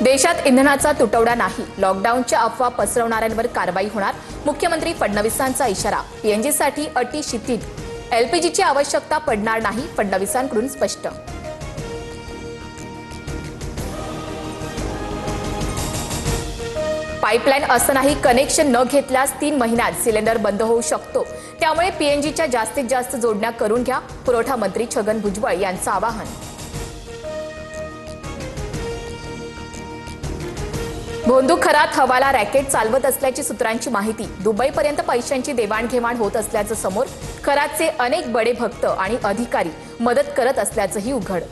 देशात इंधनाचा तुटवडा नाही, लॉकडाऊनच्या अफवा पसरवणाऱ्यांवर कारवाई होणार. मुख्यमंत्री फडणवीसांचा इशारा. पीएनजीसाठी अटी शिथिल, एलपीजीची आवश्यकता पडणार नाही, फडणवीसांकडून स्पष्ट. पाईपलाईन असं नाही, कनेक्शन न घेतल्यास 3 महिन्यात सिलेंडर बंद होऊ शकतो. त्यामुळे पीएनजीच्या जास्तीत जास्त जोडण्या करून घ्या, पुरवठा मंत्री छगन भुजबळ यांचं आवाहन. भोंदू खरात हवाला रॅकेट चालवत असल्याची सूत्रांची माहिती. दुबईपर्यंत पैशांची देवाणघेवाण होत असल्याचं समोर. खरातचे अनेक बडे भक्त आणि अधिकारी मदत करत असल्याचंही उघड.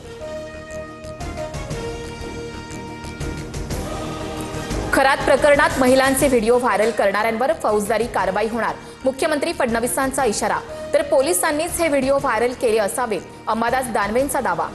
खरात प्रकरणात महिलांचे व्हिडिओ व्हायरल करणाऱ्यांवर फौजदारी कारवाई होणार. मुख्यमंत्री फडणवीसांचा इशारा. तर पोलिसांनीच हे व्हिडिओ व्हायरल केले असावेत, अंबादास दानवेंचा दावा.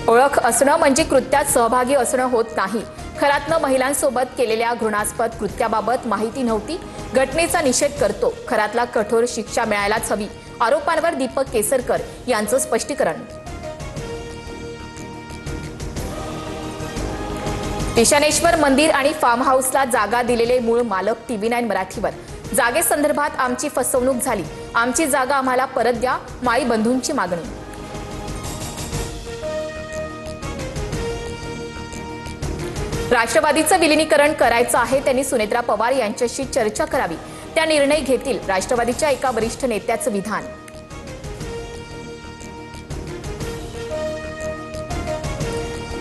ओळख असणं म्हणजे कृत्यात सहभागी असणं होत नाही. खरातनं महिलांसोबत केलेल्या घृणास्पद कृत्याबाबत माहिती नव्हती. घटनेचा निषेध करतो. खरातला कठोर शिक्षा मिळायलाच हवी. आरोपांवर दीपक केसरकर यांचं स्पष्टीकरण. ईशानेश्वर मंदिर आणि फार्म हाऊसला जागा दिलेले मूळ मालक TV9 मराठीवर. जागेसंदर्भात आमची फसवणूक झाली, आमची जागा आम्हाला परत द्या, माळी बंधूंची मागणी. राष्ट्रवादीचं विलिनीकरण करायचं आहे, त्यांनी सुनेत्रा पवार यांच्याशी चर्चा करावी, त्या निर्णय घेतील, राष्ट्रवादीच्या एका वरिष्ठ नेत्याचं विधान.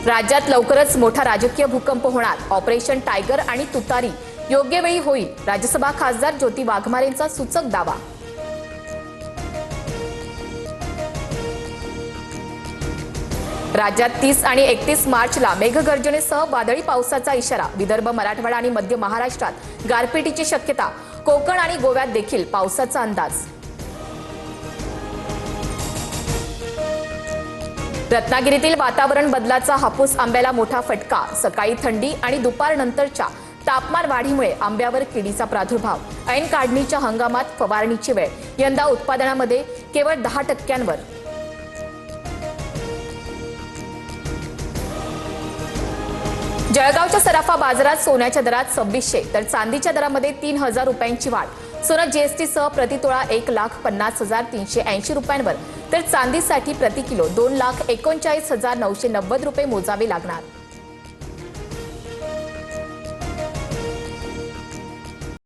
राज्यात लवकरच मोठा राजकीय भूकंप होणार. ऑपरेशन टायगर आणि तुतारी योग्य वेळी होईल, राज्यसभा खासदार ज्योती वाघमारेंचा सूचक दावा. राज्यात 30 आणि 31 मार्चला मेघगर्जनेसह वादळी पावसाचा इशारा. विदर्भ, मराठवाडा आणि मध्य महाराष्ट्रात गारपिटीची शक्यता. कोकण आणि गोव्यात देखील पावसाचा अंदाज. रत्नागिरीतील वातावरण बदलाचा हापूस आंब्याला मोठा फटका. सकाळी थंडी आणि दुपारनंतरच्या तापमान वाढीमुळे आंब्यावर किडीचा प्रादुर्भाव. ऐन काढणीच्या हंगामात फवारणीची वेळ. यंदा उत्पादनामध्ये केवळ 10%. जळगावच्या सराफा बाजारात सोन्याच्या दरात 2600 तर चांदीच्या दरामध्ये 3000 रुपयांची वाढ. सोनं जीएसटीसह प्रतितोळा 1,50,380 रुपयांवर, तर चांदीसाठी प्रति किलो 2,39,990 रुपये मोजावे लागणार.